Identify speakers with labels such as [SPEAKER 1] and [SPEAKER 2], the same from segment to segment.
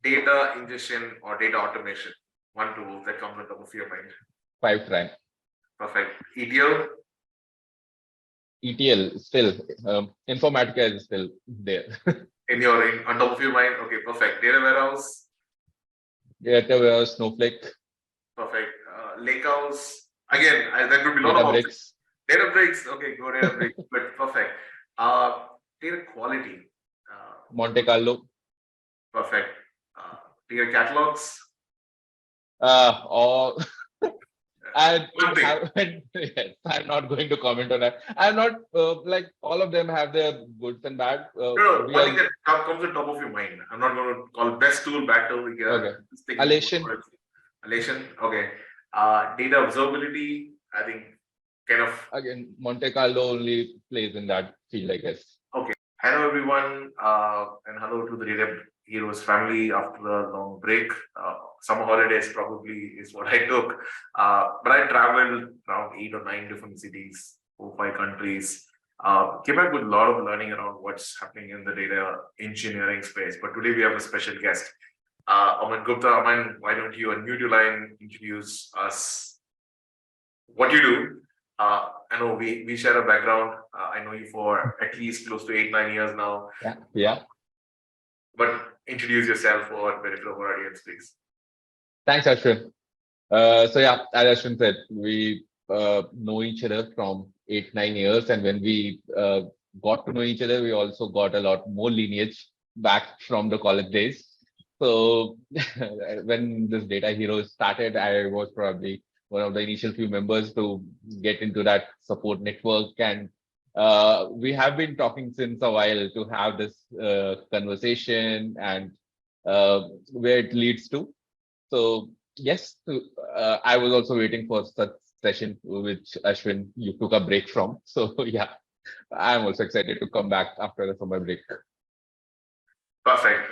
[SPEAKER 1] Data ingestion or data automation. One tool that comes on top of your mind.
[SPEAKER 2] Fivetran.
[SPEAKER 1] Perfect. ETL.
[SPEAKER 2] ETL still. Informatica is still there.
[SPEAKER 1] On top of your mind. Okay, perfect. Data warehouse.
[SPEAKER 2] Data warehouse, Snowflake.
[SPEAKER 1] Perfect. Lakehouse. Again, there could be a lot of options. Databricks. Okay, go Databricks. But perfect. Data quality.
[SPEAKER 2] Monte Carlo.
[SPEAKER 1] Perfect. Data catalogs.
[SPEAKER 2] Or I'm not going to comment on that. I'm not like all of them have their goods and bad.
[SPEAKER 1] No, one thing that comes on top of your mind. I'm not going to call best tool, bad tool here.
[SPEAKER 2] Okay. Alation.
[SPEAKER 1] Okay. Data observability. I think kind of
[SPEAKER 2] again Monte Carlo only plays in that field, I guess.
[SPEAKER 1] Okay. Hello everyone, and hello to the DataHero's family after a long break. Summer holidays probably is what I took, but I traveled around 8 or 9 different cities, 4 or 5 countries. Came back with a lot of learning around what's happening in the data engineering space. But today we have a special guest, Aman Gupta. Aman, why don't you unmute your line, introduce us, what you do? I know we share a background. I know you for at least close to 8-9 years now.
[SPEAKER 2] Yeah.
[SPEAKER 1] But introduce yourself for benefit of our audience, please.
[SPEAKER 2] Thanks, Ashwin. So yeah, as Ashwin said, we know each other from 8-9 years, and when we got to know each other, we also got a lot more lineage back from the college days. So when this DataHero started, I was probably one of the initial few members to get into that support network, and we have been talking since a while to have this conversation and where it leads to. So yes, I was also waiting for such session which Ashwin you took a break from. So yeah, I'm also excited to come back after the summer break.
[SPEAKER 1] Perfect.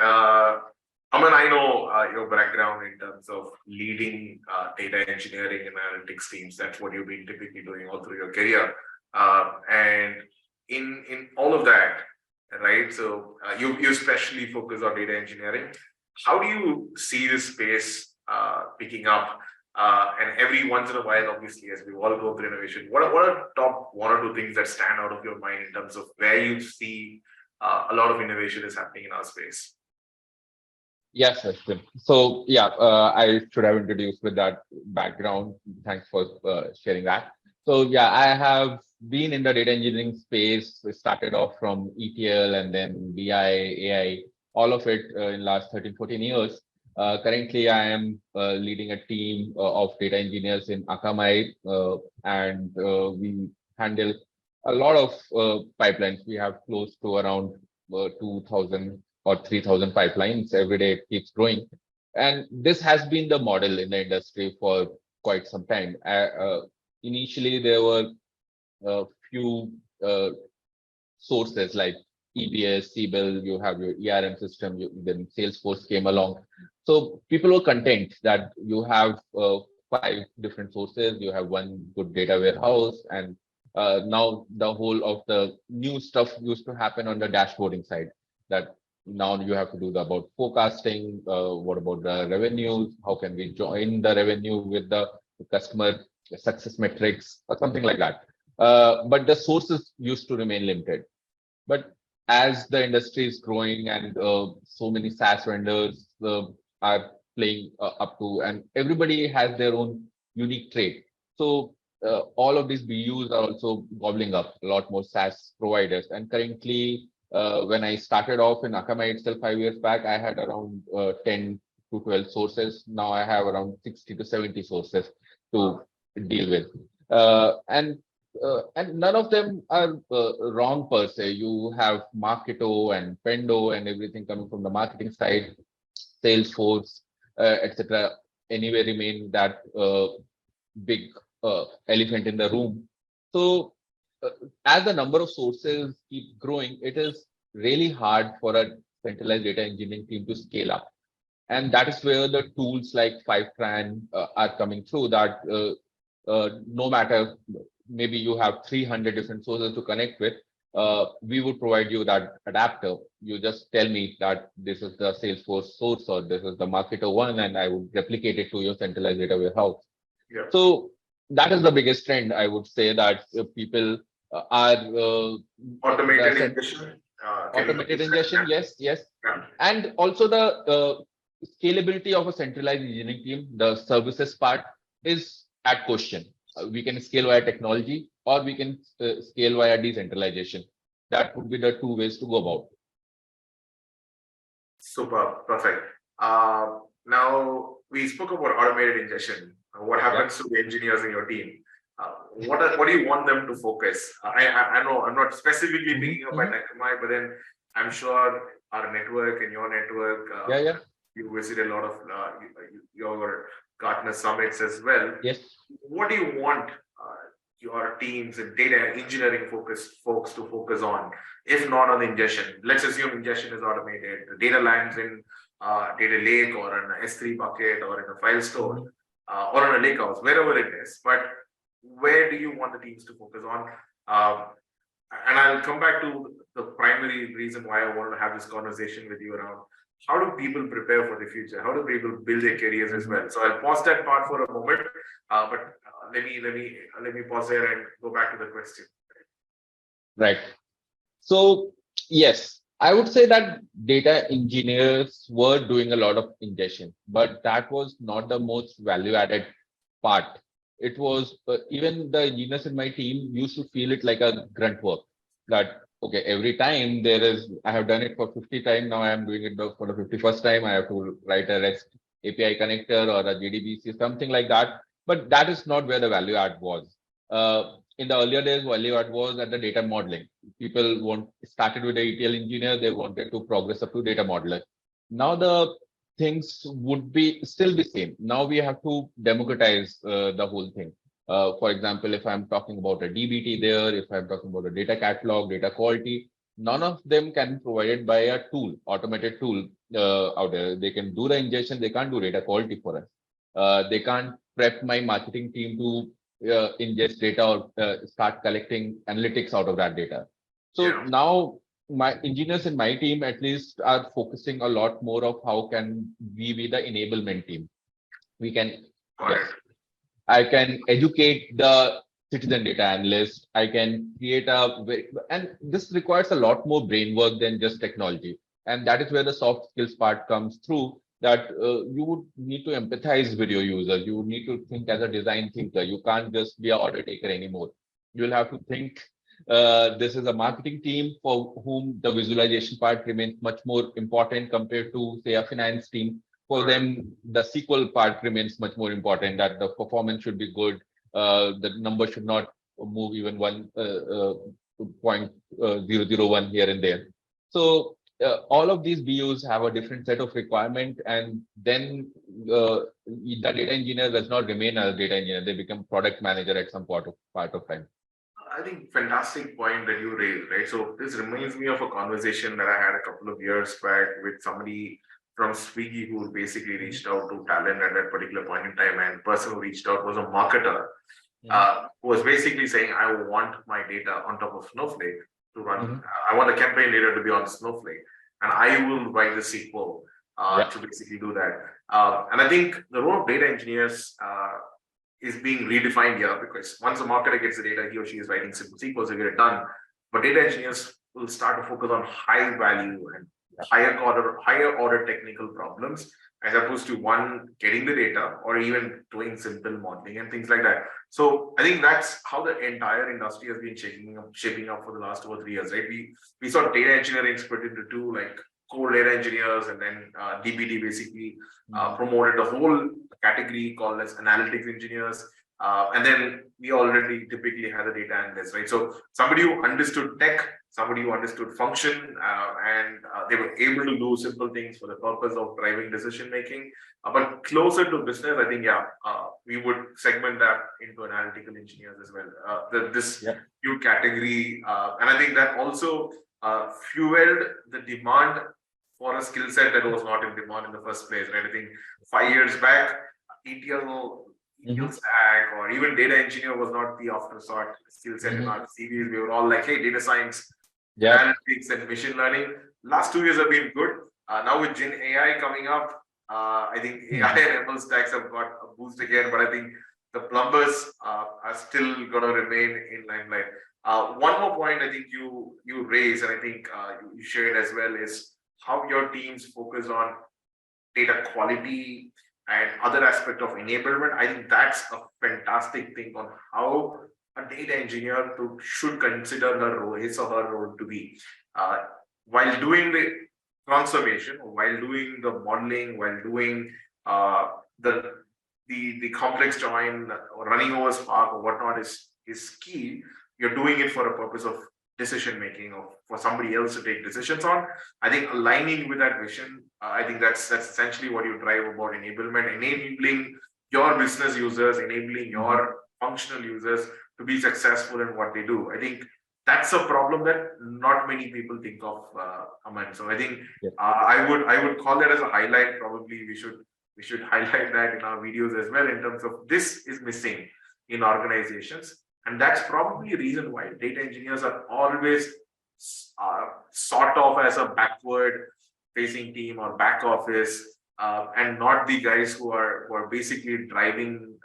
[SPEAKER 1] Aman, I know your background in terms of leading data engineering and analytics teams. That's what you've been typically doing all through your career. And in all of that, right? So you especially focus on data engineering. How do you see this space picking up? And every once in a while, obviously, as we all go through innovation, what are top 1 or 2 things that stand out of your mind in terms of where you see a lot of innovation is happening in our space?
[SPEAKER 2] Yes, Ashwin. So yeah, I should have introduced with that background. Thanks for sharing that. So yeah, I have been in the data engineering space. We started off from ETL and then BI, AI, all of it in last 13-14 years. Currently, I am leading a team of data engineers in Akamai, and we handle a lot of pipelines. We have close to around 2,000 or 3,000 pipelines every day. It keeps growing, and this has been the model in the industry for quite some time. Initially, there were a few sources like EBS, CBIL, you have your ERM system, then Salesforce came along. So people were content that you have 5 different sources, you have one good data warehouse, and now the whole of the new stuff used to happen on the dashboarding side. That now you have to do about forecasting, what about the revenues, how can we join the revenue with the customer success metrics or something like that. But the sources used to remain limited. But as the industry is growing and so many SaaS vendors are playing up to, and everybody has their own unique trait. So all of these BUs are also gobbling up a lot more SaaS providers. And currently, when I started off in Akamai itself 5 years back, I had around 10 to 12 sources. Now I have around 60 to 70 sources to deal with. And none of them are wrong per se. You have Marketo and Pendo and everything coming from the marketing side, Salesforce, etc. Anyway, remain that big elephant in the room. So as the number of sources keep growing, it is really hard for a centralized data engineering team to scale up. And that is where the tools like Fivetran are coming through, that no matter, maybe you have 300 different sources to connect with, we would provide you that adapter. You just tell me that this is the Salesforce source or this is the marketer one, and I would replicate it to your centralized data warehouse.
[SPEAKER 1] Yeah.
[SPEAKER 2] So that is the biggest trend. I would say that people are
[SPEAKER 1] Automated ingestion. Can you
[SPEAKER 2] automated
[SPEAKER 1] explain
[SPEAKER 2] ingestion.
[SPEAKER 1] that?
[SPEAKER 2] Yes, yes,
[SPEAKER 1] Yeah.
[SPEAKER 2] and also the scalability of a centralized engineering team. The services part is at question. We can scale via technology, or we can scale via decentralization. That would be the two ways to go about.
[SPEAKER 1] Super, perfect. Now we spoke about automated ingestion. What happens to the engineers in your team? What do you want them to focus? I know I'm not specifically picking up at Akamai, but then I'm sure our network and your network,
[SPEAKER 2] Yeah.
[SPEAKER 1] you visit a lot of your Gartner summits as well.
[SPEAKER 2] Yes.
[SPEAKER 1] What do you want your teams and data engineering focused folks to focus on, if not on ingestion? Let's assume ingestion is automated. The data lands in data lake or in an S3 bucket or in a file store or in a lake house, wherever it is. But where do you want the teams to focus on? And I'll come back to the primary reason why I wanted to have this conversation with you around how do people prepare for the future? How do people build their careers as well? So I'll pause that part for a moment, but let me pause there and go back to the question.
[SPEAKER 2] Right. So yes, I would say that data engineers were doing a lot of ingestion, but that was not the most value added part. It was even the engineers in my team used to feel it like a grunt work. That okay, every time I have done it for 50 times, now I am doing it for the 51st time. I have to write a REST API connector or a JDBC, something like that. But that is not where the value add was. In the earlier days, value add was at the data modeling. People started with the ETL engineer, they wanted to progress up to data modeler. Now the things would be still the same. Now we have to democratize the whole thing. For example, if I'm talking about a DBT there, if I'm talking about a data catalog, data quality, none of them can be provided by a tool, automated tool out there. They can do the ingestion, they can't do data quality for us. They can't prep my marketing team to ingest data or start collecting analytics out of that data. So now my engineers in my team at least are focusing a lot more of how can we be the enablement team. We can, yes, I can educate the citizen data analyst. I can create and this requires a lot more brain work than just technology. And that is where the soft skills part comes through, that you would need to empathize with your users. You would need to think as a design thinker. You can't just be an order taker anymore. You'll have to think this is a marketing team for whom the visualization part remains much more important compared to, say, a finance team. For them, the SQL part remains much more important, that the performance should be good. The number should not move even 1.001 here and there. So all of these BUs have a different set of requirement, and then the data engineer does not remain a data engineer. They become product manager at some part of time.
[SPEAKER 1] I think fantastic point that you raised, right? So this reminds me of a conversation that I had a couple of years back with somebody from Swiggy who basically reached out to talent at that particular point in time, and the person who reached out was a marketer who was basically saying, I want my data on top of Snowflake to run. I want the campaign data to be on Snowflake, and I will write the SQL to basically do that. And I think the role of data engineers is being redefined here, because once a marketer gets the data, he or she is writing simple SQL to get it done. But data engineers will start to focus on high value and higher order technical problems, as opposed to one getting the data or even doing simple modeling and things like that. So I think that's how the entire industry has been shaping up for the last 2 or 3 years, right? We saw data engineering split into two, like core data engineers, and then DBT basically promoted a whole category called as analytics engineers. And then we already typically had a data analyst, right? So somebody who understood tech, somebody who understood function, and they were able to do simple things for the purpose of driving decision making. But closer to business, I think, we would segment that into analytical engineers as well. This new category, and I think that also fueled the demand for a skill set that was not in demand in the first place, right? I think 5 years back, ETL stack or even data engineer was not the afterthought skill set in our CVs. We were all like, hey, data science,
[SPEAKER 2] Yeah.
[SPEAKER 1] analytics and machine learning. Last 2 years have been good. Now with Gen AI coming up, I think AI and ML stacks have got a boost again, but I think the plumbers are still going to remain in limelight. One more point I think you raised, and I think you shared as well, is how your teams focus on data quality and other aspect of enablement. I think that's a fantastic thing on how a data engineer should consider her role, his or her role to be. Uh, while doing the transformation, while doing the modeling, while doing uh, the the complex join or running over Spark or whatnot is key. You're doing it for a purpose of decision making or for somebody else to take decisions on. I think aligning with that vision, I think that's essentially what you drive about enablement, enabling your business users, enabling your functional users to be successful in what they do. I think that's a problem that not many people think of, Aman. So I think I would call that as a highlight. Probably we should highlight that in our videos as well in terms of this is missing in organizations. And that's probably a reason why data engineers are always sort of as a backward facing team or back office, and not the guys who are basically driving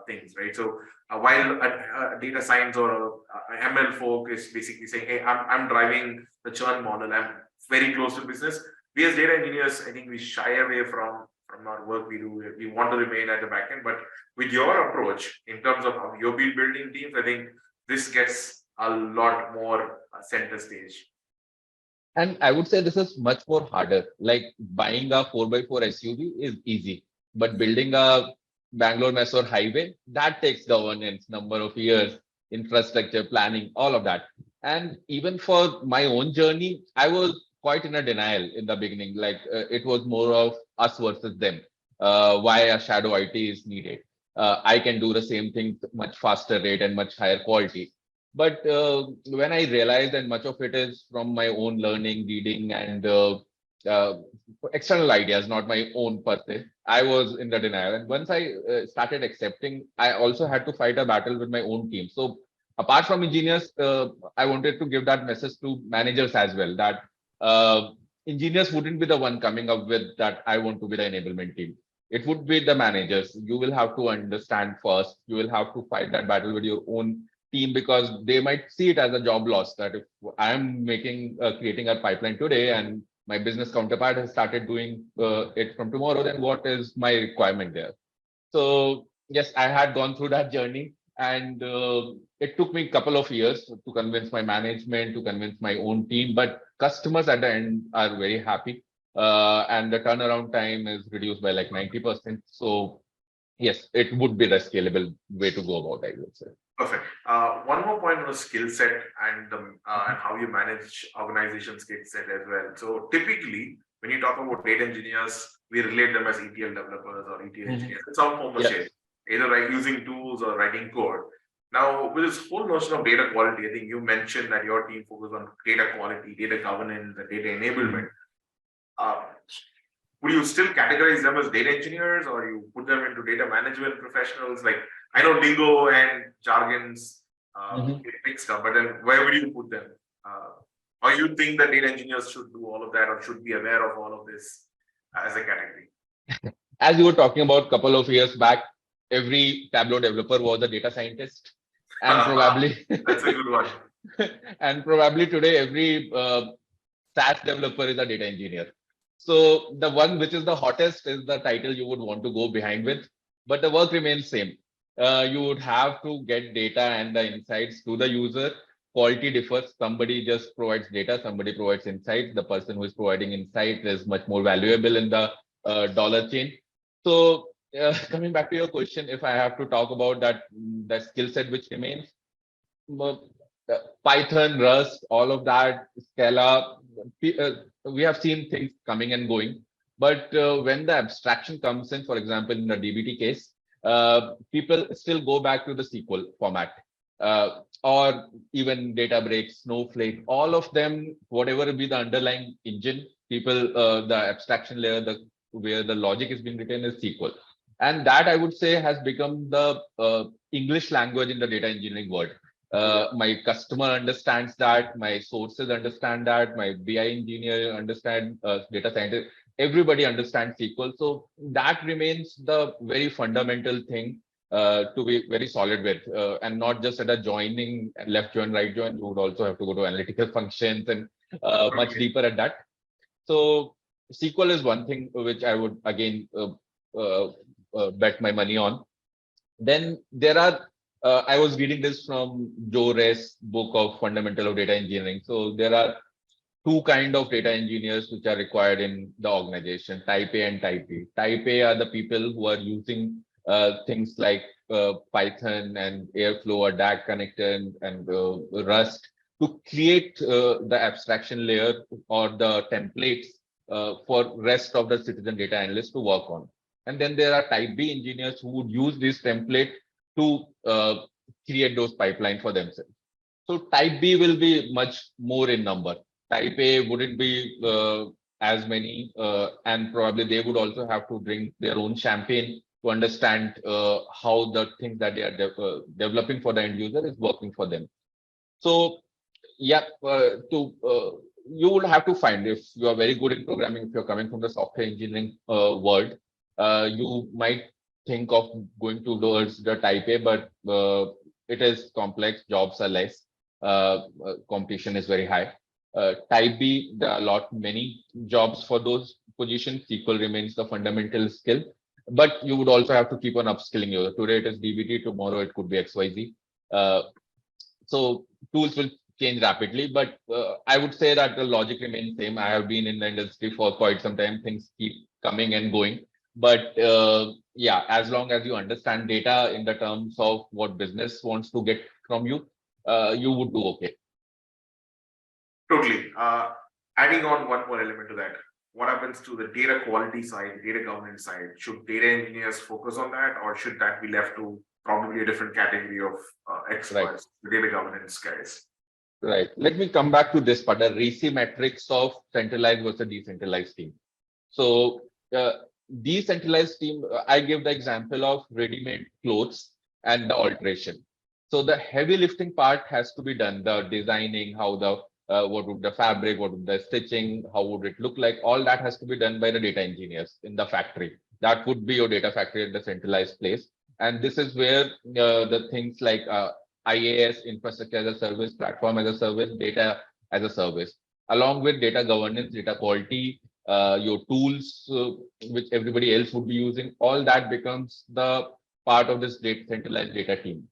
[SPEAKER 1] things, right? So while a data science or a ML folk is basically saying, hey, I'm driving the churn model, I'm very close to business. We as data engineers, I think we shy away from our work we do. We want to remain at the back end, but with your approach in terms of how you'll be building teams, I think this gets a lot more center stage.
[SPEAKER 2] And I would say this is much more harder. Like buying a 4x4 SUV is easy, but building a Bangalore Mysore highway, that takes governance, number of years, infrastructure planning, all of that. And even for my own journey, I was quite in a denial in the beginning. Like it was more of us versus them. Why a shadow IT is needed. I can do the same thing much faster rate and much higher quality. But when I realized that much of it is from my own learning, reading, and uh, external ideas, not my own per se, I was in the denial. And once I started accepting, I also had to fight a battle with my own team. So apart from engineers, I wanted to give that message to managers as well, that engineers wouldn't be the one coming up with that I want to be the enablement team. It would be the managers. You will have to understand first. You will have to fight that battle with your own team, because they might see it as a job loss, that if I'm creating a pipeline today and my business counterpart has started doing it from tomorrow, then what is my requirement there? So yes, I had gone through that journey, and it took me a couple of years to convince my management, to convince my own team, but customers at the end are very happy, and the turnaround time is reduced by like 90%. So yes, it would be the scalable way to go about it, I would say.
[SPEAKER 1] Perfect. One more point on the skill set and how you manage organization skill set as well. So typically, when you talk about data engineers, we relate them as ETL developers or ETL engineers in some form or shape, either using tools or writing code. Now, with this whole notion of data quality, I think you mentioned that your team focuses on data quality, data governance, and data enablement. Would you still categorize them as data engineers, or you put them into data management professionals? Like, I know lingo and jargons get mixed up, but then where would you put them? Or you think that data engineers should do all of that or should be aware of all of this as a category?
[SPEAKER 2] As you were talking about a couple of years back, every Tableau developer was a data scientist, and probably
[SPEAKER 1] that's a good one.
[SPEAKER 2] And probably today every SaaS developer is a data engineer. So the one which is the hottest is the title you would want to go behind with, but the work remains same. You would have to get data and the insights to the user. Quality differs. Somebody just provides data, somebody provides insights. The person who is providing insight is much more valuable in the dollar chain. So coming back to your question, if I have to talk about that, the skill set which remains, Python, Rust, all of that, Scala, we have seen things coming and going. But when the abstraction comes in, for example, in the DBT case, people still go back to the SQL format, or even Databricks, Snowflake, all of them, whatever be the underlying engine, people, the abstraction layer, where the logic is being written is SQL. And that, I would say, has become the English language in the data engineering world. My customer understands that, my sources understand that, my BI engineer understand, data scientist, everybody understands SQL. So that remains the very fundamental thing to be very solid with, and not just at a joining, left join, right join. You would also have to go to analytical functions and much
[SPEAKER 1] Okay.
[SPEAKER 2] deeper at that. So SQL is one thing which I would again bet my money on. Then there are, I was reading this from Joe Ress book of Fundamental of Data Engineering. So there are two kind of data engineers which are required in the organization, type A and type B. Type A are the people who are using things like Python and Airflow or DAG connector and Rust to create the abstraction layer or the templates for rest of the citizen data analysts to work on. And then there are type B engineers who would use this template to create those pipelines for themselves. So type B will be much more in number. Type A wouldn't be as many, and probably they would also have to bring their own champagne to understand how the things that they are developing for the end user is working for them. So yeah, you would have to find, if you are very good in programming, if you're coming from the software engineering world, you might think of going towards the type A, but it is complex, jobs are less, competition is very high. Type B, there are many jobs for those positions. SQL remains the fundamental skill, but you would also have to keep on upskilling you. Today it is DBT, tomorrow it could be XYZ. So tools will change rapidly, but I would say that the logic remains same. I have been in the industry for quite some time. Things keep coming and going, but yeah, as long as you understand data in the terms of what business wants to get from you, you would do okay.
[SPEAKER 1] Totally. Adding on one more element to that, what happens to the data quality side, data governance side? Should data engineers focus on that, or should that be left to probably a different category of experts, the data governance guys?
[SPEAKER 2] Right. Let me come back to this part, the RACI metrics of centralized versus decentralized team. So decentralized team, I give the example of ready-made clothes and the alteration. So the heavy lifting part has to be done, the designing, how the what would the fabric, what would the stitching, how would it look like, all that has to be done by the data engineers in the factory. That would be your data factory at the centralized place. And this is where the things like IaaS, infrastructure as a service, platform as a service, data as a service, along with data governance, data quality, your tools, which everybody else would be using, all that becomes the part of this centralized data team.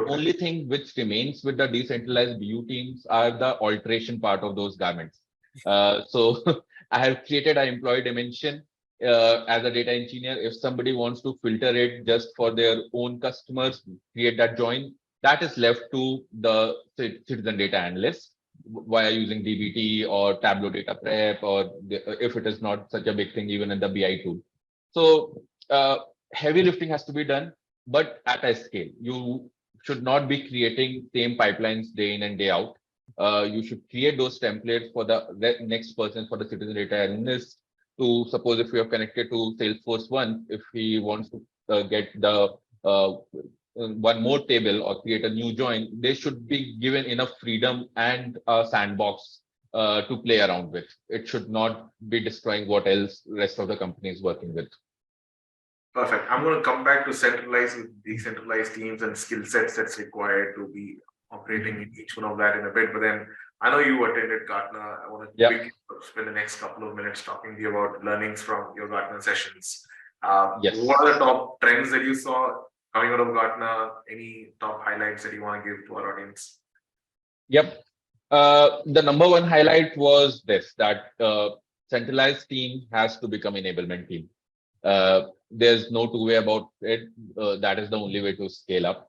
[SPEAKER 2] Only thing which remains with the decentralized BU teams are the alteration part of those garments. So I have created an employee dimension as a data engineer. If somebody wants to filter it just for their own customers, create that join, that is left to the citizen data analyst via using DBT or Tableau data prep, or if it is not such a big thing, even in the BI tool. So heavy lifting has to be done, but at a scale. You should not be creating same pipelines day in and day out. You should create those templates for the next person, for the citizen data analyst. To suppose if you are connected to Salesforce One, if he wants to get the one more table or create a new join, they should be given enough freedom and a sandbox to play around with. It should not be destroying what else rest of the company is working with.
[SPEAKER 1] Perfect. I'm going to come back to centralized with decentralized teams and skill sets that's required to be operating in each one of that in a bit. But then I know you attended Gartner. I want to quickly spend the next couple of minutes talking to you about learnings from your Gartner sessions. What are the top trends that you saw coming out of Gartner? Any top highlights that you want to give to our audience?
[SPEAKER 2] Yep. The number one highlight was this, that centralized team has to become enablement team. There's no two way about it. That is the only way to scale up.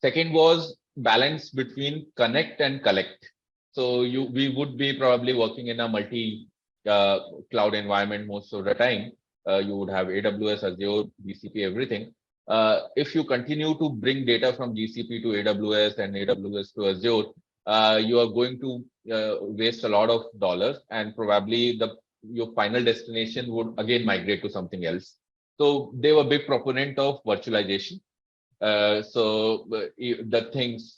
[SPEAKER 2] Second was balance between connect and collect. So we would be probably working in a multi cloud environment most of the time. You would have AWS, Azure, GCP, everything. If you continue to bring data from GCP to AWS and AWS to Azure, you are going to waste a lot of dollars, and probably your final destination would again migrate to something else. So they were a big proponent of virtualization. So the things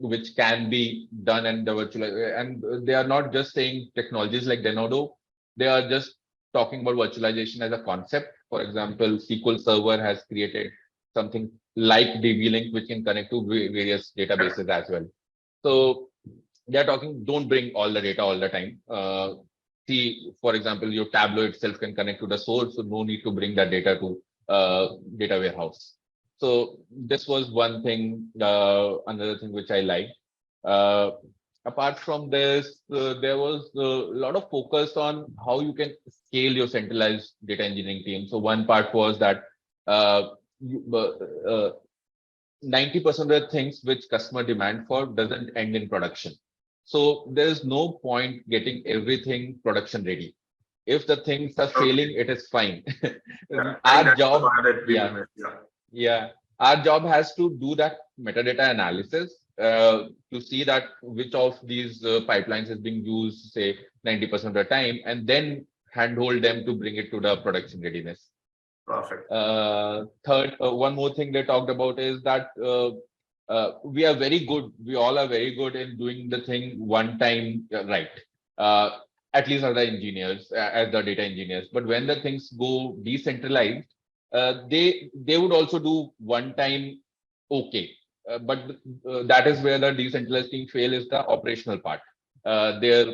[SPEAKER 2] which can be done and the virtual, and they are not just saying technologies like Denodo, they are just talking about virtualization as a concept. For example, SQL Server has created something like DB-Link, which can connect to various databases as well. So they're talking, don't bring all the data all the time. See, for example, your Tableau itself can connect to the source, so no need to bring that data to data warehouse. So this was one thing. Another thing which I liked. Uh, Apart from this, there was a lot of focus on how you can scale your centralized data engineering team. So one part was that uh, 90% of the things which customer demand for doesn't end in production. So there is no point getting everything production ready. If the things are failing, it is fine.
[SPEAKER 1] Yeah, I think
[SPEAKER 2] Our
[SPEAKER 1] that's the
[SPEAKER 2] job,
[SPEAKER 1] part that people
[SPEAKER 2] yeah,
[SPEAKER 1] miss. Yeah.
[SPEAKER 2] yeah, our job has to do that metadata analysis to see that which of these pipelines is being used, say 90% of the time, and then handhold them to bring it to the production readiness.
[SPEAKER 1] Perfect.
[SPEAKER 2] Third, one more thing they talked about is that we are very good. We all are very good in doing the thing one time right. Uh, at least as the engineers, as the data engineers. But when the things go decentralized, they would also do one time okay. But that is where the decentralized team fail is the operational part. Their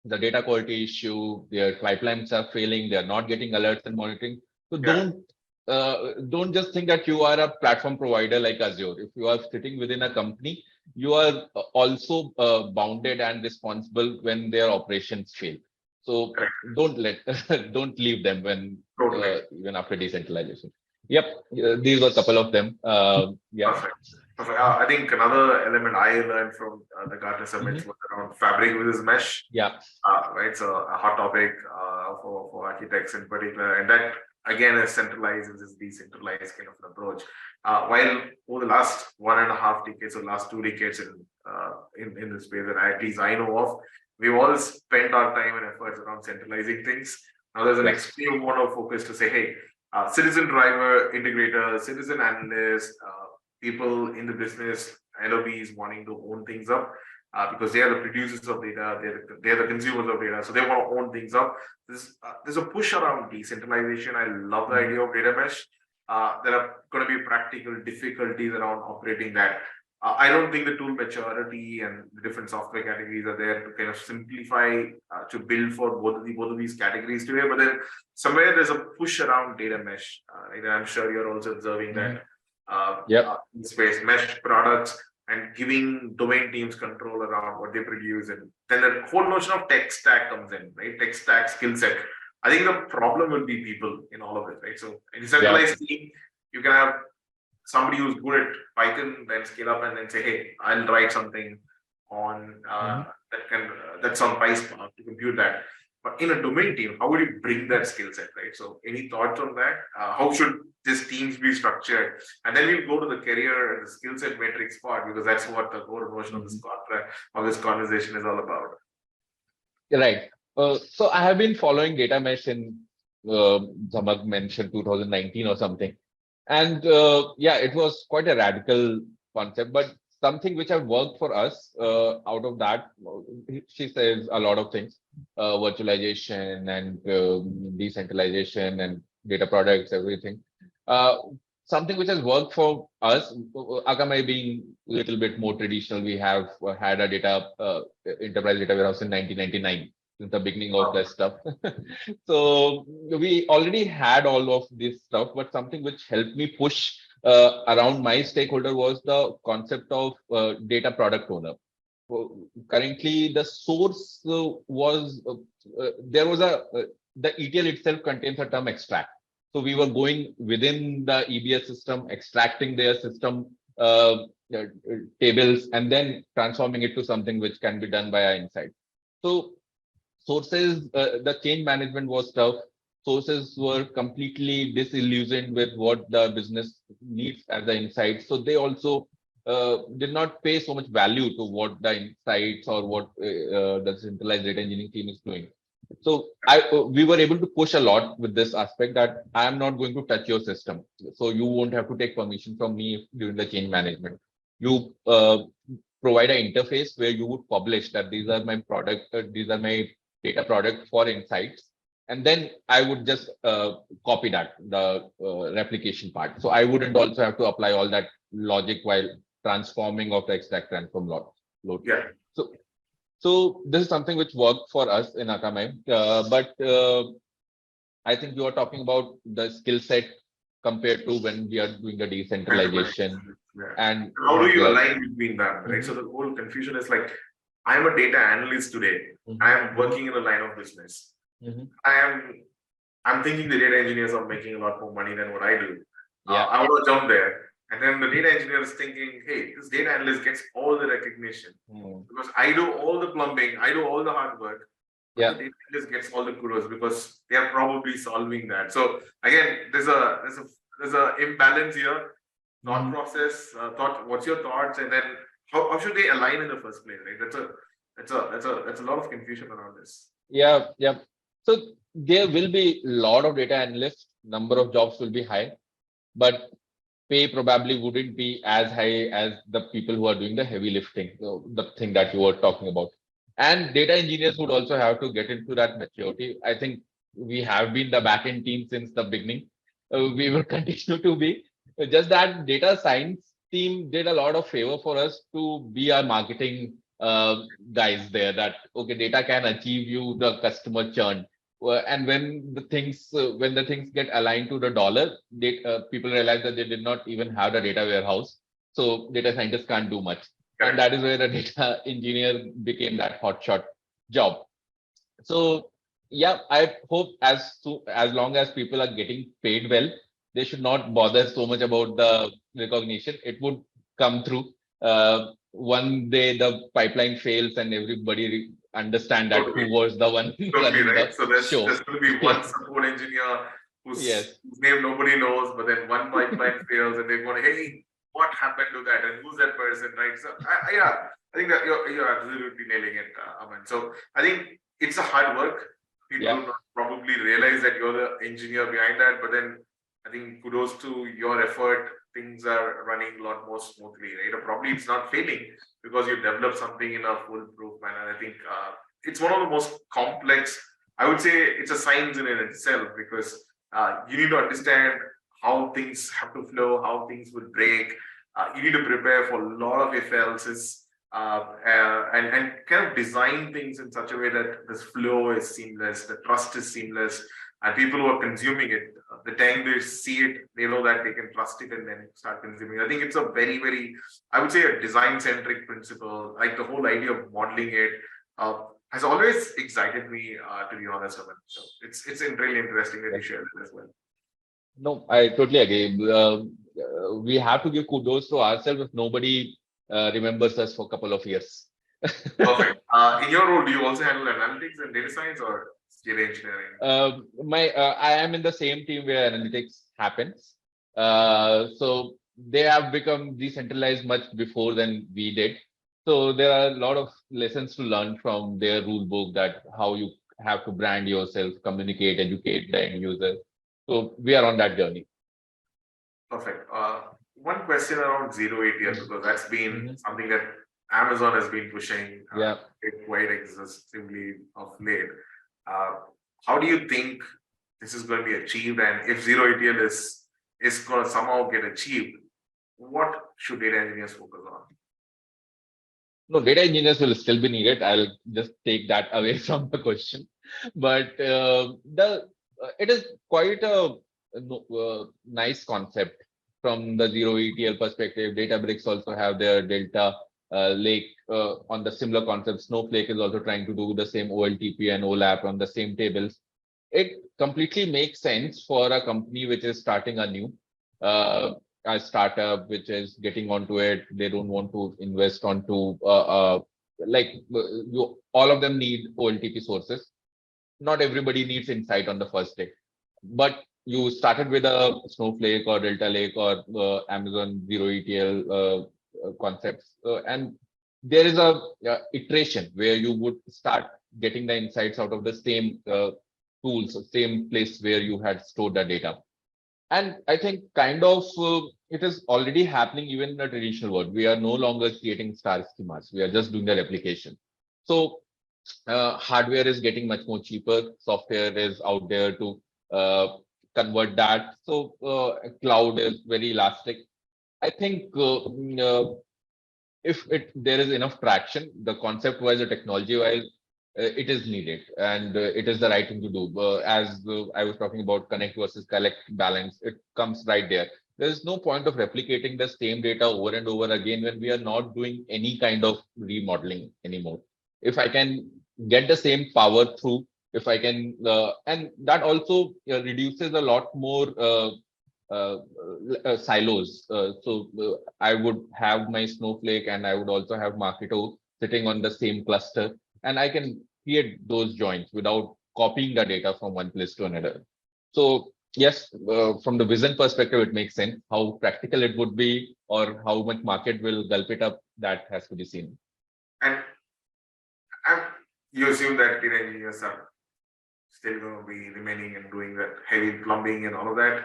[SPEAKER 2] the data quality issue, their pipelines are failing, they are not getting alerts and monitoring. So
[SPEAKER 1] Yeah.
[SPEAKER 2] don't just think that you are a platform provider like Azure. If you are sitting within a company, you are also bounded and responsible when their operations fail. So
[SPEAKER 1] Correct.
[SPEAKER 2] don't leave them when
[SPEAKER 1] Totally.
[SPEAKER 2] even after decentralization. Yep, these were a couple of them. Yeah.
[SPEAKER 1] Perfect. Perfect. I think another element I learned from the Gartner Summits was around fabric versus mesh.
[SPEAKER 2] Yeah.
[SPEAKER 1] Right. So a hot topic for architects in particular, and that again is centralized and is decentralized kind of an approach. While over the last 1.5 decades or last 2 decades in this space that at least I know of, we've all spent our time and efforts around centralizing things. Now there's an
[SPEAKER 2] Yes.
[SPEAKER 1] extreme amount of focus to say, hey, citizen driver, integrator, citizen analyst, people in the business, LOBs wanting to own things up. Because they are the producers of data, they're the consumers of data, so they want to own things up. There's a push around decentralization. I love the idea of data mesh. There are going to be practical difficulties around operating that. I don't think the tool maturity and the different software categories are there to kind of simplify to build for both of these categories today. But then somewhere there's a push around data mesh. I'm sure you're also observing that in space mesh products and giving domain teams control around what they produce. And then the whole notion of tech stack comes in, right? Tech stack, skill set. I think the problem will be people in all of it, right? So in a centralized team, you can have somebody who's good at Python, then scale up and then say, hey, I'll write something on that's on PySpark to compute that. But in a domain team, how would you bring that skill set, right? So any thoughts on that? How should these teams be structured? And then we'll go to the career and the skill set metrics part, because that's what the core notion of this contract or this conversation is all about.
[SPEAKER 2] Right. So I have been following data mesh in Zamag mentioned 2019 or something. And it was quite a radical concept, but something which have worked for us out of that, she says a lot of things, virtualization and decentralization and data products, everything. Something which has worked for us, Akamai being a little bit more traditional, we have had a data enterprise data warehouse in 1999. Since the beginning of that stuff. So we already had all of this stuff, but something which helped me push around my stakeholder was the concept of data product owner. Currently, the source was there was the ETL itself contains a term extract. So we were going within the EBS system, extracting their system tables, and then transforming it to something which can be done by our insight. So sources, the change management was tough. Sources were completely disillusioned with what the business needs as the insights. So they also did not pay so much value to what the insights or what the centralized data engineering team is doing. So we were able to push a lot with this aspect that I am not going to touch your system. So you won't have to take permission from me during the change management. You provide an interface where you would publish that these are my these are my data product for insights. And then I would just copy that, the replication part. So I wouldn't also have to apply all that logic while transforming of the extract transform load.
[SPEAKER 1] Yeah.
[SPEAKER 2] So this is something which worked for us in Akamai, but I think you are talking about the skill set compared to when we are doing the decentralization.
[SPEAKER 1] Yeah.
[SPEAKER 2] And
[SPEAKER 1] how do you align between that, right? So the whole confusion is like, I'm a data analyst today. I am working in a line of business. I'm thinking the data engineers are making a lot more money than what I do. I want to jump there. And then the data engineer is thinking, hey, this data analyst gets all the recognition because I do all the plumbing, I do all the hard work. The data analyst gets all the kudos because they are probably solving that. So again, there's a imbalance here. Thought process, what's your thoughts, and then how should they align in the first place, right? That's a lot of confusion around this.
[SPEAKER 2] Yeah. So there will be a lot of data analysts, number of jobs will be high, but pay probably wouldn't be as high as the people who are doing the heavy lifting, the thing that you were talking about. And data engineers would also have to get into that maturity. I think we have been the backend team since the beginning. We will continue to be. Just that data science team did a lot of favor for us to be our marketing guys there, that okay, data can achieve you the customer churn. And when the things get aligned to the dollar, people realize that they did not even have the data warehouse. So data scientists can't do much. And that is where the data engineer became that hotshot job. So yeah, I hope as long as people are getting paid well, they should not bother so much about the recognition. It would come through. One day the pipeline fails and everybody understand that who was the one running
[SPEAKER 1] right.
[SPEAKER 2] the
[SPEAKER 1] So there's
[SPEAKER 2] show.
[SPEAKER 1] going to be one support engineer whose name nobody knows, but then one pipeline fails and they're going, hey, what happened to that and who's that person, right? So I think that you're absolutely nailing it, Aman. So I think it's a hard work. People do not probably realize that you're the engineer behind that, but then I think kudos to your effort. Things are running a lot more smoothly, right? Or probably it's not failing because you developed something in a foolproof manner. I think it's one of the most complex. I would say it's a science in itself because you need to understand how things have to flow, how things will break. You need to prepare for a lot of if else's and kind of design things in such a way that this flow is seamless, the trust is seamless, and people who are consuming it, the time they see it, they know that they can trust it and then start consuming. I think it's a very, very, I would say, a design-centric principle. Like the whole idea of modeling it has always excited me, to be honest, Aman. So it's really interesting that you shared it as well.
[SPEAKER 2] No, I totally agree. We have to give kudos to ourselves if nobody remembers us for a couple of years.
[SPEAKER 1] Perfect. In your role, do you also handle analytics and data science or data engineering?
[SPEAKER 2] I am in the same team where analytics happens. So they have become decentralized much before than we did. So there are a lot of lessons to learn from their rule book, that how you have to brand yourself, communicate, educate the end user. So we are on that journey.
[SPEAKER 1] Perfect. One question around zero ATL, because that's been something that Amazon has been pushing quite exhaustively of late. How do you think this is going to be achieved? And if zero ATL is going to somehow get achieved, what should data engineers focus on?
[SPEAKER 2] No, data engineers will still be needed. I'll just take that away from the question. But it is quite a nice concept from the zero ETL perspective. Databricks also have their Delta Lake on the similar concept. Snowflake is also trying to do the same OLTP and OLAP on the same tables. It completely makes sense for a company which is starting anew. A startup which is getting onto it, they don't want to invest onto all of them need OLTP sources. Not everybody needs insight on the first day, but you started with a Snowflake or Delta Lake or Amazon Zero ETL concepts, and there is a iteration where you would start getting the insights out of the same tools, same place where you had stored the data. And I think kind of it is already happening even in the traditional world. We are no longer creating star schemas. We are just doing the replication. So hardware is getting much more cheaper. Software is out there to convert that. So cloud is very elastic. I think if there is enough traction, the concept wise, the technology wise, it is needed and it is the right thing to do. As I was talking about connect versus collect balance, it comes right there. There is no point of replicating the same data over and over again when we are not doing any kind of remodeling anymore. If I can get the same power through, if I can, and that also reduces a lot more silos. I would have my Snowflake and I would also have Marketo sitting on the same cluster, and I can create those joints without copying the data from one place to another. So yes, from the vision perspective, it makes sense. How practical it would be or how much market will gulp it up, that has to be seen.
[SPEAKER 1] And you assume that data engineers are still going to be remaining and doing that heavy plumbing and all of that,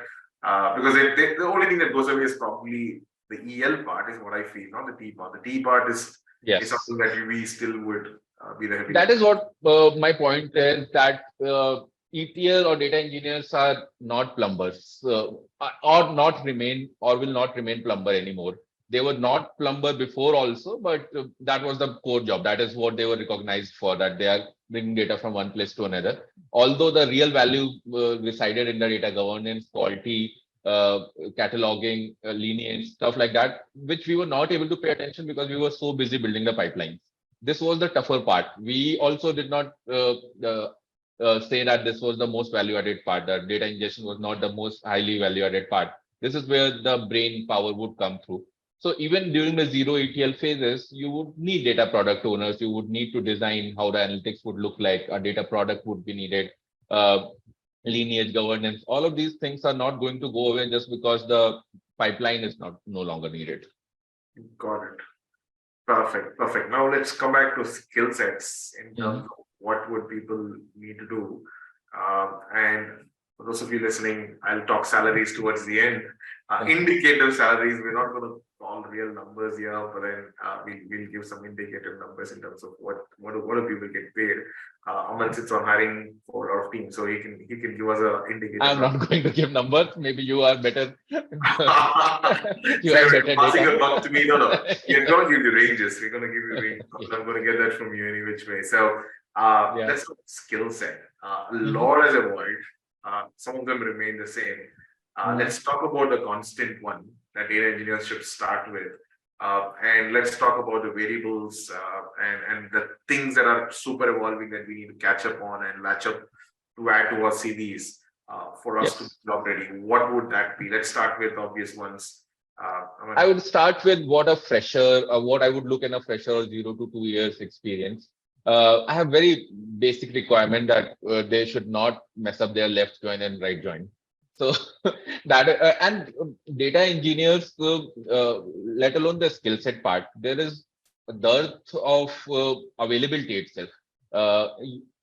[SPEAKER 1] because the only thing that goes away is probably the EL part, is what I feel, not the T part. The T part is something that we still would be the heavy.
[SPEAKER 2] That is what my point is, that ETL or data engineers are not plumbers, or will not remain plumber anymore. They were not plumber before also, but that was the core job. That is what they were recognized for, that they are bringing data from one place to another. Although the real value resided in the data governance, quality, cataloging, lineage, stuff like that, which we were not able to pay attention because we were so busy building the pipelines. This was the tougher part. We also did not say that this was the most value-added part, that data ingestion was not the most highly value-added part. This is where the brain power would come through. So even during the zero ETL phases, you would need data product owners. You would need to design how the analytics would look like. A data product would be needed. Lineage governance. All of these things are not going to go away just because the pipeline is no longer needed.
[SPEAKER 1] Got it. Perfect. Now let's come back to skill sets in terms of what would people need to do. And for those of you listening, I'll talk salaries towards the end. Indicative salaries, we're not going to call real numbers here, but then we'll give some indicative numbers in terms of what do people get paid. Aman sits on hiring for our team, so he can give us an indicative.
[SPEAKER 2] I'm not going to give numbers. Maybe you are better.
[SPEAKER 1] You are better passing a buck to me. No. We're going to give you ranges. We're going to give you ranges. I'm going to get that from you any which way. So let's talk skill set. A lot has evolved. Some of them remain the same. Let's talk about the constant one that data engineers should start with. And let's talk about the variables and the things that are super evolving that we need to catch up on and latch up to add to our CVs for us to be job ready. What would that be? Let's start with obvious ones.
[SPEAKER 2] I would start with what I would look in a fresher or 0 to 2 years experience. I have very basic requirement that they should not mess up their left join and right join. So that and data engineers, let alone the skill set part, there is a dearth of availability itself.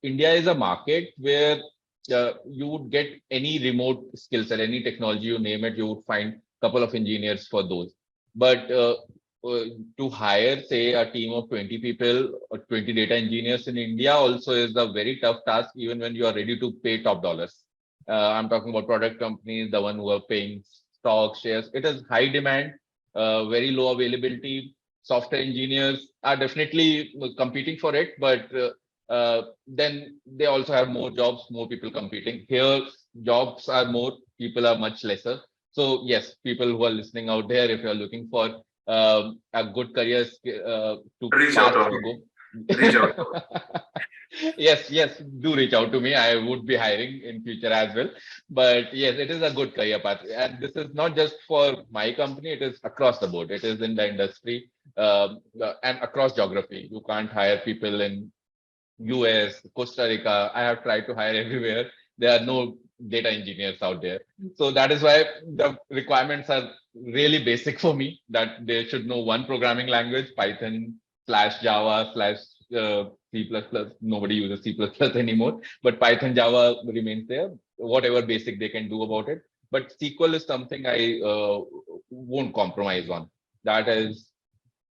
[SPEAKER 2] India is a market where you would get any remote skill set, any technology, you name it, you would find a couple of engineers for those. But to hire, say, a team of 20 people or 20 data engineers in India also is a very tough task, even when you are ready to pay top dollars. I'm talking about product companies, the one who are paying stock shares. It is high demand, very low availability. Software engineers are definitely competing for it, but then they also have more jobs, more people competing. Here, jobs are more, people are much lesser. So yes, people who are listening out there, if you're looking for a good career to
[SPEAKER 1] reach out to
[SPEAKER 2] go.
[SPEAKER 1] Reach out.
[SPEAKER 2] Yes, do reach out to me. I would be hiring in future as well. But yes, it is a good career path. And this is not just for my company, it is across the board. It is in the industry and across geography. You can't hire people in US, Costa Rica. I have tried to hire everywhere. There are no data engineers out there. So that is why the requirements are really basic for me, that they should know one programming language, Python / Java / C++. Nobody uses C++ anymore, but Python, Java remains there, whatever basic they can do about it. But SQL is something I won't compromise on. That is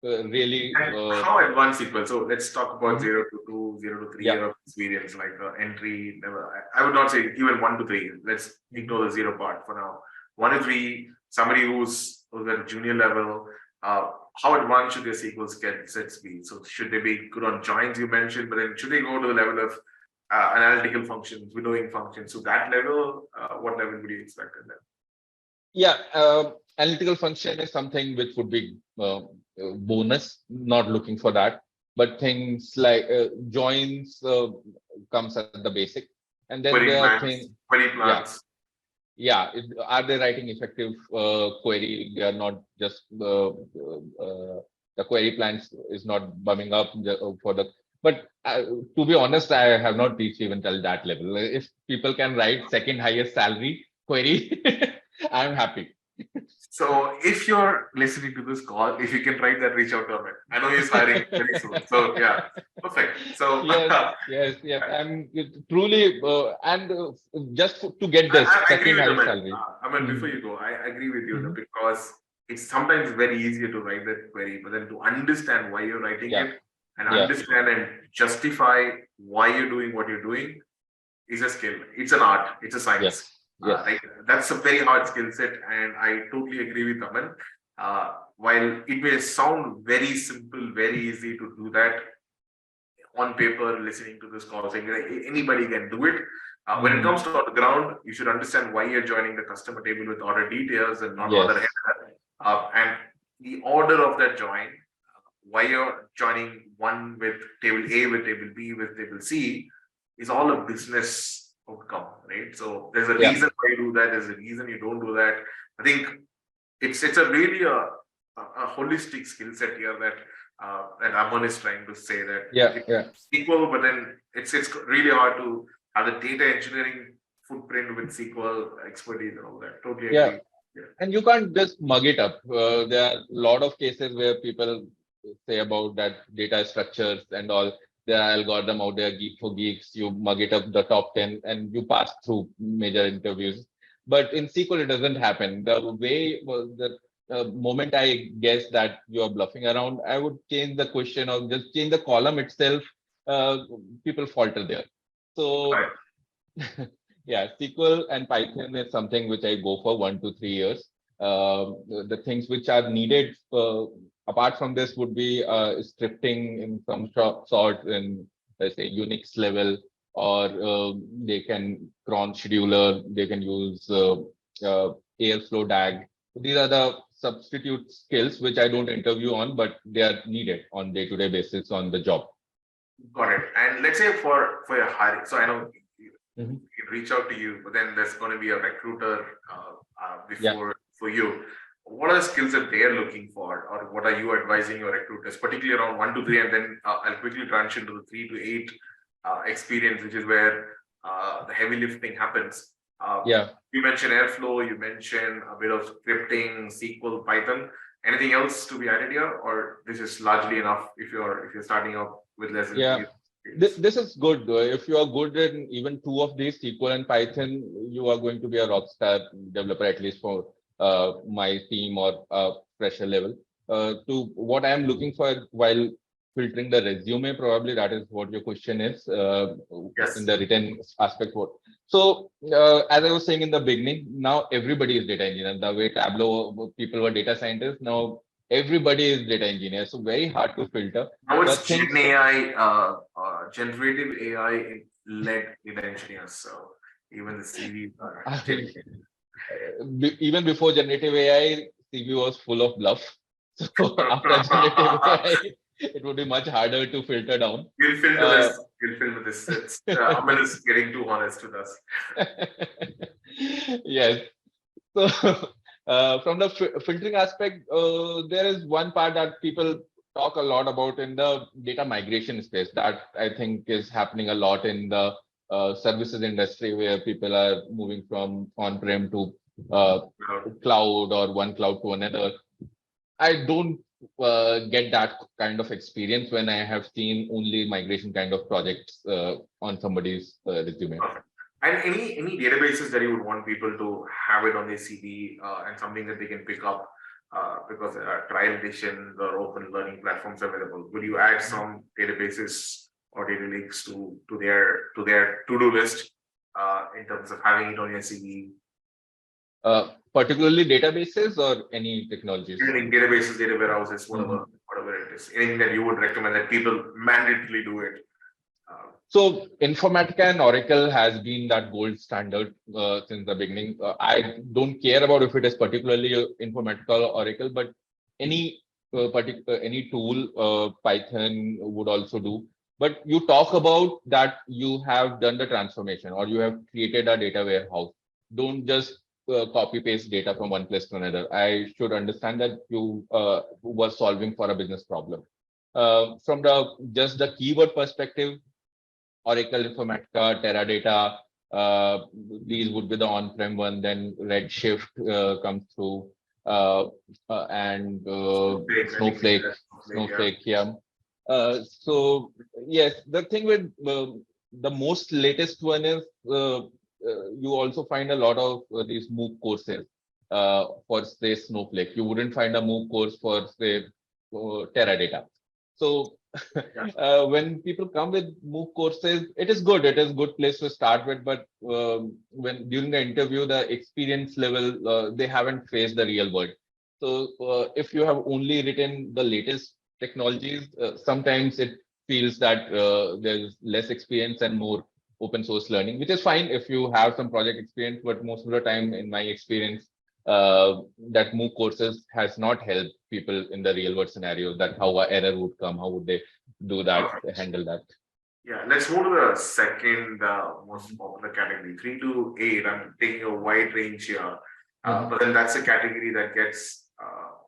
[SPEAKER 2] really.
[SPEAKER 1] And how advanced SQL? So let's talk about
[SPEAKER 2] Mhm.
[SPEAKER 1] 0 to 2, 0 to 3
[SPEAKER 2] Yeah.
[SPEAKER 1] year of experience, like entry level. I would not say even 1 to 3. Let's ignore the zero part for now. 1 to 3, somebody who's at junior level. How advanced should their SQL sets be? So should they be good on joins you mentioned, but then should they go to the level of analytical functions, winnowing functions? So that level, what level would you expect in them?
[SPEAKER 2] Yeah, analytical function is something which would be bonus, not looking for that. But things like joins comes at the basic. And then
[SPEAKER 1] Query
[SPEAKER 2] there are
[SPEAKER 1] plans,
[SPEAKER 2] things,
[SPEAKER 1] query
[SPEAKER 2] yeah,
[SPEAKER 1] plans.
[SPEAKER 2] yeah. Are they writing effective query? They are not just the query plans is not bumming up for the. But to be honest, I have not reached even till that level. If people can write second highest salary query, I'm happy.
[SPEAKER 1] So if you're listening to this call, if you can write that, reach out to Aman. I know he's hiring very soon. So yeah, perfect. So
[SPEAKER 2] Yes, yes, yes. I'm truly and just to get this
[SPEAKER 1] I agree
[SPEAKER 2] second
[SPEAKER 1] with
[SPEAKER 2] highest
[SPEAKER 1] Aman.
[SPEAKER 2] salary.
[SPEAKER 1] Aman, before
[SPEAKER 2] Mhm,
[SPEAKER 1] you go, I agree with you
[SPEAKER 2] mhm.
[SPEAKER 1] because it's sometimes very easier to write that query, but then to understand why you're writing
[SPEAKER 2] Yeah,
[SPEAKER 1] it and
[SPEAKER 2] yeah,
[SPEAKER 1] understand and justify why you're doing what you're doing is a skill. It's an art. It's a science.
[SPEAKER 2] yes, yes.
[SPEAKER 1] Right? That's a very hard skill set, and I totally agree with Aman. While it may sound very simple, very easy to do that on paper, listening to this call, saying like, anybody can do it. When it
[SPEAKER 2] Mhm.
[SPEAKER 1] comes to on the ground, you should understand why you're joining the customer table with order details and not order
[SPEAKER 2] Yes,
[SPEAKER 1] header, and the order of that join. Why you're joining one with table A, with table B, with table C, is all a business outcome, right? So there's a
[SPEAKER 2] yeah,
[SPEAKER 1] reason why you do that. There's a reason you don't do that. I think it's a really a holistic skill set here that Aman is trying to say that
[SPEAKER 2] yeah,
[SPEAKER 1] it's
[SPEAKER 2] yeah.
[SPEAKER 1] equal, but then it's really hard to have the data engineering footprint with SQL expertise and all that. Totally
[SPEAKER 2] Yeah.
[SPEAKER 1] agree. Yeah.
[SPEAKER 2] And you can't just mug it up. There are a lot of cases where people say about that data structures and all. There are algorithm out there, geek for geeks. You mug it up the top 10 and you pass through major interviews. But in SQL, it doesn't happen. The way the moment I guess that you are bluffing around, I would change the question or just change the column itself. Uh, People falter there. So
[SPEAKER 1] Right.
[SPEAKER 2] yeah, SQL and Python is something which I go for 1 to 3 years. The things which are needed apart from this would be scripting in some sort in, let's say, Unix level, or they can cron scheduler, they can use Airflow DAG. These are the substitute skills which I don't interview on, but they are needed on day-to-day basis on the job.
[SPEAKER 1] Got it. And let's say for your hiring, so I know
[SPEAKER 2] Mhm.
[SPEAKER 1] can reach out to you, but then there's going to be a recruiter
[SPEAKER 2] Yeah.
[SPEAKER 1] before for you. What are the skills that they are looking for, or what are you advising your recruiters, particularly around 1 to 3, and then I'll quickly transition to the 3 to 8 experience, which is where the heavy lifting happens.
[SPEAKER 2] Yeah.
[SPEAKER 1] You mentioned Airflow, you mentioned a bit of scripting, SQL, Python. Anything else to be added here, or this is largely enough if you're starting off with less than 3
[SPEAKER 2] Yeah.
[SPEAKER 1] years experience?
[SPEAKER 2] This is good. If you are good in even two of these, SQL and Python, you are going to be a rock star developer, at least for my team or fresher level. To what I am looking for while filtering the resume, probably that is what your question is in
[SPEAKER 1] Yes.
[SPEAKER 2] the written aspect. What? So, as I was saying in the beginning, now everybody is data engineer. The way Tableau people were data scientists, now everybody is data engineer. So very hard to filter
[SPEAKER 1] Now
[SPEAKER 2] the
[SPEAKER 1] it's Gen
[SPEAKER 2] things.
[SPEAKER 1] AI, generative AI led data engineers. So even the CVs are Gen AI.
[SPEAKER 2] Even before generative AI, CV was full of bluff. So after generative AI, it would be much harder to filter down.
[SPEAKER 1] We'll filter
[SPEAKER 2] Uh,
[SPEAKER 1] this. We'll filter this. Aman is getting too honest with us.
[SPEAKER 2] yes. So from the filtering aspect, there is one part that people talk a lot about in the data migration space that I think is happening a lot in the services industry, where people are moving from on-prem to uh, cloud or one cloud to another. I don't get that kind of experience when I have seen only migration kind of projects on somebody's resume.
[SPEAKER 1] Perfect. And any databases that you would want people to have it on their CV and something that they can pick up because there are trial editions or open learning platforms available. Would you add some databases or data lakes to their to-do list in terms of having it on your CV?
[SPEAKER 2] Particularly databases or any technologies?
[SPEAKER 1] Anything, databases, data warehouses, whatever it is. Anything that you would recommend that people mandatorily do it.
[SPEAKER 2] So Informatica and Oracle has been that gold standard since the beginning. I don't care about if it is particularly Informatica or Oracle, but any any tool, Python would also do. But you talk about that you have done the transformation or you have created a data warehouse. Don't just copy paste data from one place to another. I should understand that you were solving for a business problem. From just the keyword perspective, Oracle, Informatica, Teradata, these would be the on-prem one. Then Redshift comes through, and Snowflake, yeah. So yes, the thing with the most latest one is you also find a lot of these MOOC courses for say Snowflake. You wouldn't find a MOOC course for say Teradata. So when people come with MOOC courses, it is good. It is a good place to start with. But when during the interview, the experience level, they haven't faced the real world. So if you have only written the latest technologies, sometimes it feels that there's less experience and more open source learning, which is fine if you have some project experience. But most of the time, in my experience, that MOOC courses has not helped people in the real world scenarios, that how an error would come, how would they do that, handle that.
[SPEAKER 1] Yeah, let's move to the second most popular category, 3 to 8. I'm taking a wide range here, but then that's a category that gets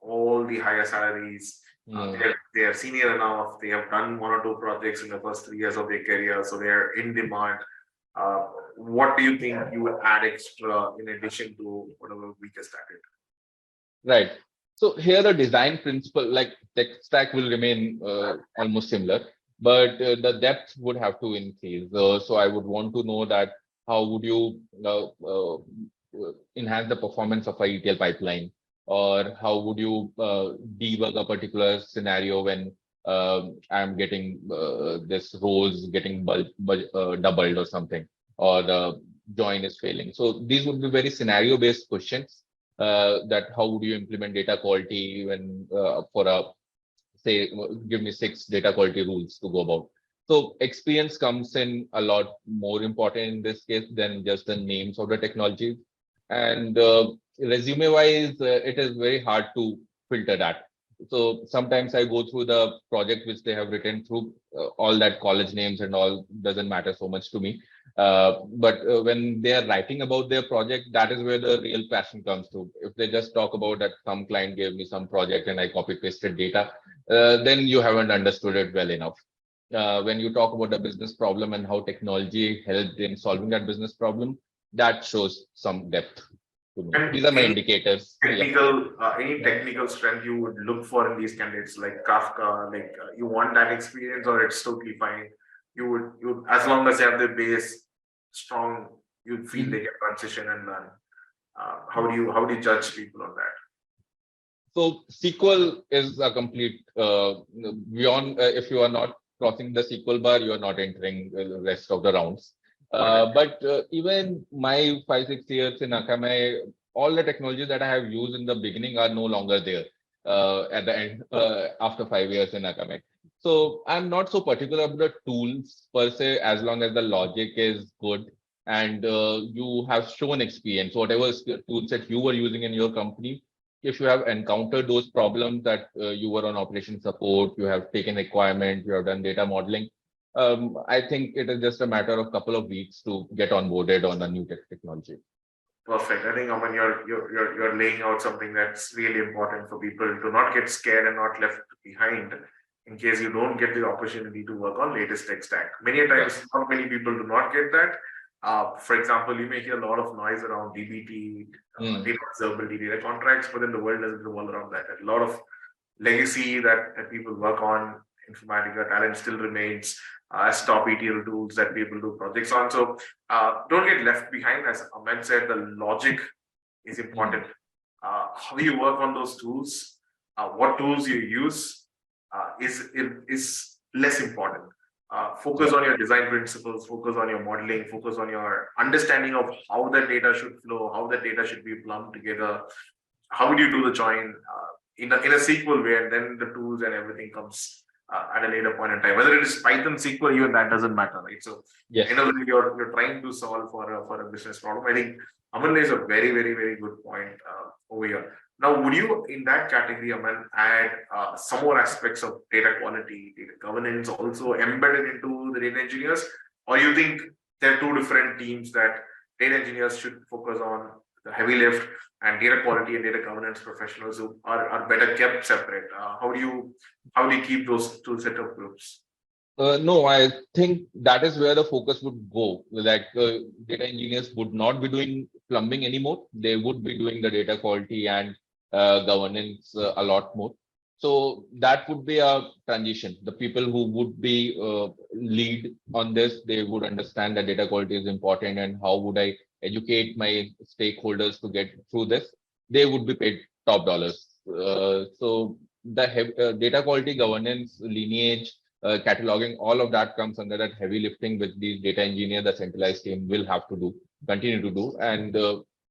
[SPEAKER 1] all the higher salaries. They are senior enough, they have done 1 or 2 projects in the first 3 years of their career, so they are in demand. What do you think you would add extra in addition to whatever we just added?
[SPEAKER 2] Right. So here the design principle, like tech stack, will remain almost similar, but the depth would have to increase. So I would want to know that how would you enhance the performance of a ETL pipeline, or how would you debug a particular scenario when I'm getting this rows getting doubled or something, or the join is failing. So these would be very scenario based questions. That how would you implement data quality when for a say give me 6 data quality rules to go about. So experience comes in a lot more important in this case than just the names of the technologies. And resume wise, it is very hard to filter that. So sometimes I go through the project which they have written through, all that college names and all doesn't matter so much to me. But when they are writing about their project, that is where the real passion comes through. If they just talk about that some client gave me some project and I copy pasted data, then you haven't understood it well enough. When you talk about the business problem and how technology helped in solving that business problem, that shows some depth to me. These are my indicators.
[SPEAKER 1] Any technical strength you would look for in these candidates, like Kafka, like you want that experience, or it's totally fine. You would as long as you have the base strong, you'd feel they can transition and learn. How do you judge people on that?
[SPEAKER 2] So SQL is a complete beyond. If you are not crossing the SQL bar, you are not entering the rest of the rounds. But even my 5-6 years in Akamai, all the technologies that I have used in the beginning are no longer there at the end after 5 years in Akamai. So I'm not so particular about the tools per se, as long as the logic is good and you have shown experience, whatever tools that you were using in your company. If you have encountered those problems that you were on operation support, you have taken requirement, you have done data modeling, I think it is just a matter of a couple of weeks to get onboarded on a new technology.
[SPEAKER 1] Perfect. I think, Aman, you're laying out something that's really important for people to not get scared and not left behind in case you don't get the opportunity to work on latest tech stack. Many times, not many people do not get that. For example, you may hear a lot of noise around DBT, data observability, data contracts, but then the world doesn't revolve around that. A lot of legacy that people work on, Informatica talent still remains as top ETL tools that people do projects on. So don't get left behind. As Aman said, the logic is important. how you work on those tools, what tools you use is less important. Focus
[SPEAKER 2] Yeah.
[SPEAKER 1] on your design principles, focus on your modeling, focus on your understanding of how the data should flow, how the data should be plumbed together, how would you do the join in a SQL way, and then the tools and everything comes at a later point in time. Whether it is Python, SQL, even that doesn't matter, right? So,
[SPEAKER 2] Yes.
[SPEAKER 1] end of the day, you're trying to solve for a business problem. I think Aman is a very, very, very good point over here. Now, would you, in that category, Aman, add some more aspects of data quality, data governance also embedded into the data engineers? Or you think there are two different teams that data engineers should focus on the heavy lift, and data quality and data governance professionals who are better kept separate? How do you keep those two set of groups?
[SPEAKER 2] No, I think that is where the focus would go. Like data engineers would not be doing plumbing anymore. They would be doing the data quality and governance a lot more. So that would be a transition. The people who would be lead on this, they would understand that data quality is important and how would I educate my stakeholders to get through this. They would be paid top dollars. So the data quality governance lineage, cataloging, all of that comes under that heavy lifting which the data engineer, the centralized team will have to do, continue to do. And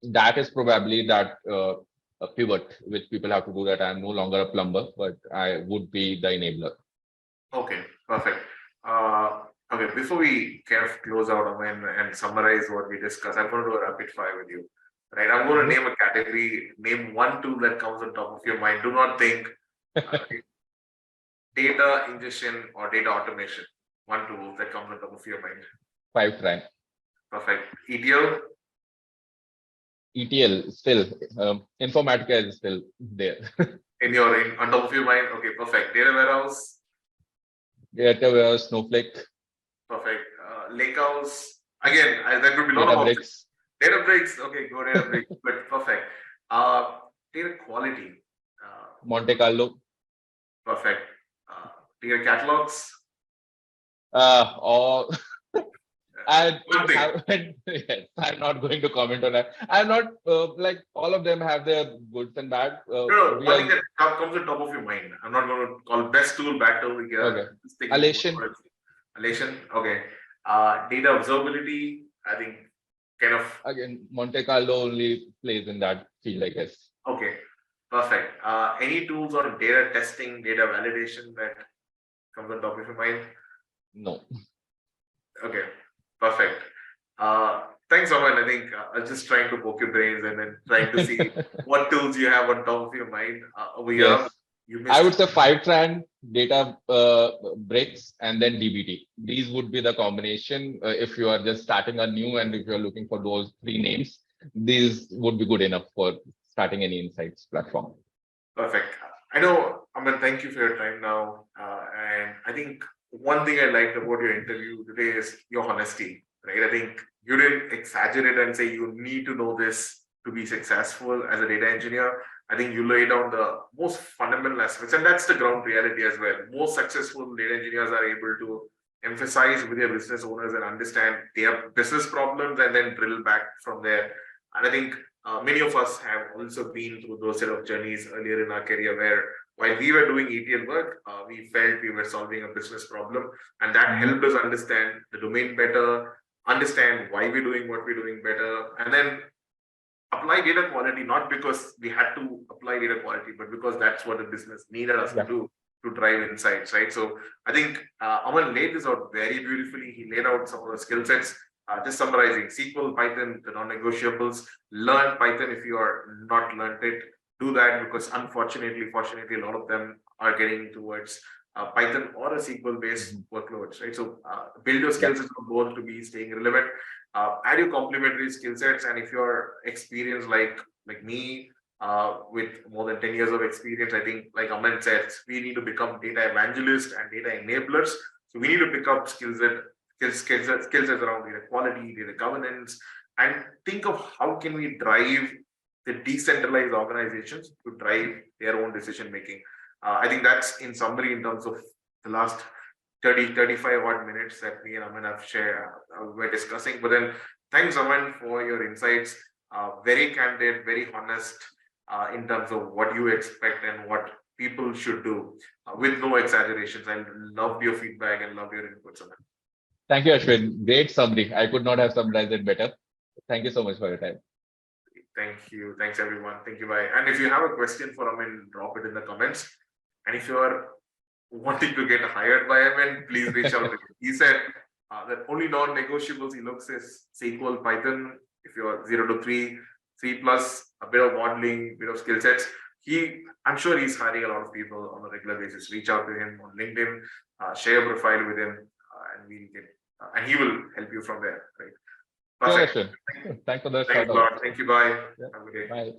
[SPEAKER 2] that is probably that a pivot which people have to do, that I'm no longer a plumber, but I would be the enabler.
[SPEAKER 1] Okay, perfect. Okay, before we kind of close out, Aman, and summarize what we discussed, I'm going to do a rapid fire with you. Right, I'm going to name a category, name one tool that comes on top of your mind. Do not think data ingestion or data automation. One tool that comes on top of your mind.
[SPEAKER 2] Fivetran.
[SPEAKER 1] Perfect. ETL.
[SPEAKER 2] ETL still, Informatica is still there.
[SPEAKER 1] On top of your mind. Okay, perfect. Data warehouse.
[SPEAKER 2] Data warehouse, Snowflake.
[SPEAKER 1] Perfect. Lakehouse. Again, there could be a lot of options. Databricks. Okay, go Databricks. But perfect. Data quality.
[SPEAKER 2] Monte Carlo.
[SPEAKER 1] Perfect. Data catalogs.
[SPEAKER 2] Or I haven't, yes, I'm not going to comment on that. I'm not like all of them have their goods and bad.
[SPEAKER 1] No, one thing that comes on top of your mind. I'm not going to call best tool, bad tool here.
[SPEAKER 2] Okay. Alation.
[SPEAKER 1] Okay. Data observability. I think kind of
[SPEAKER 2] again Monte Carlo only plays in that field, I guess.
[SPEAKER 1] Okay. Perfect. Any tools on data testing, data validation that comes on top of your mind?
[SPEAKER 2] No.
[SPEAKER 1] Okay. Perfect. Thanks, Aman. I think I was just trying to poke your brains and then trying to see what tools you have on top of your mind over here.
[SPEAKER 2] Yes. I would say Fivetran, data bricks, and then DBT. These would be the combination. If you are just starting a new and if you're looking for those three names, these would be good enough for starting any insights platform.
[SPEAKER 1] Perfect. I know, Aman, thank you for your time now. And I think one thing I liked about your interview today is your honesty, right? I think you didn't exaggerate and say you need to know this to be successful as a data engineer. I think you laid down the most fundamental aspects, and that's the ground reality as well. Most successful data engineers are able to emphasize with their business owners and understand their business problems and then drill back from there. And I think many of us have also been through those set of journeys earlier in our career where while we were doing ETL work, we felt we were solving a business problem, and that helped us understand the domain better, understand why we're doing what we're doing better, and then apply data quality, not because we had to apply data quality, but because that's what the business needed us to do to drive insights, right? So I think Aman laid this out very beautifully. He laid out some of the skill sets. Just summarizing: SQL, Python, the non-negotiables. Learn Python if you are not learned it. Do that, because fortunately, a lot of them are getting towards Python or a SQL-based workloads, right? So build your skill sets on both to be staying relevant. Add your complementary skill sets, and if you're experienced like me, with more than 10 years of experience, I think, like Aman said, we need to become data evangelists and data enablers. So we need to pick up skills sets around data quality, data governance, and think of how can we drive the decentralized organizations to drive their own decision making. I think that's in summary in terms of the last 35 odd minutes that me and Aman have shared, we're discussing. But then thanks, Aman, for your insights. Very candid, very honest, in terms of what you expect and what people should do with no exaggerations. I love your feedback and love your inputs on it.
[SPEAKER 2] Thank you, Ashwin. Great summary. I could not have summarized it better. Thank you so much for your time.
[SPEAKER 1] Thank you. Thanks, everyone. Thank you. Bye. And if you have a question for Aman, drop it in the comments. And if you are wanting to get hired by Aman, please reach out to him. He said that only non-negotiables he looks is SQL, Python. If you're 0 to 3, 3 plus, a bit of modeling, bit of skill sets. I'm sure he's hiring a lot of people on a regular basis. Reach out to him on LinkedIn, share a profile with him, and we can, and he will help you from there. Right.
[SPEAKER 2] Sure, Ashwin. Thanks for the
[SPEAKER 1] Thanks a lot. Thank you. Bye.
[SPEAKER 2] Yeah.
[SPEAKER 1] Have a good day.
[SPEAKER 2] Bye.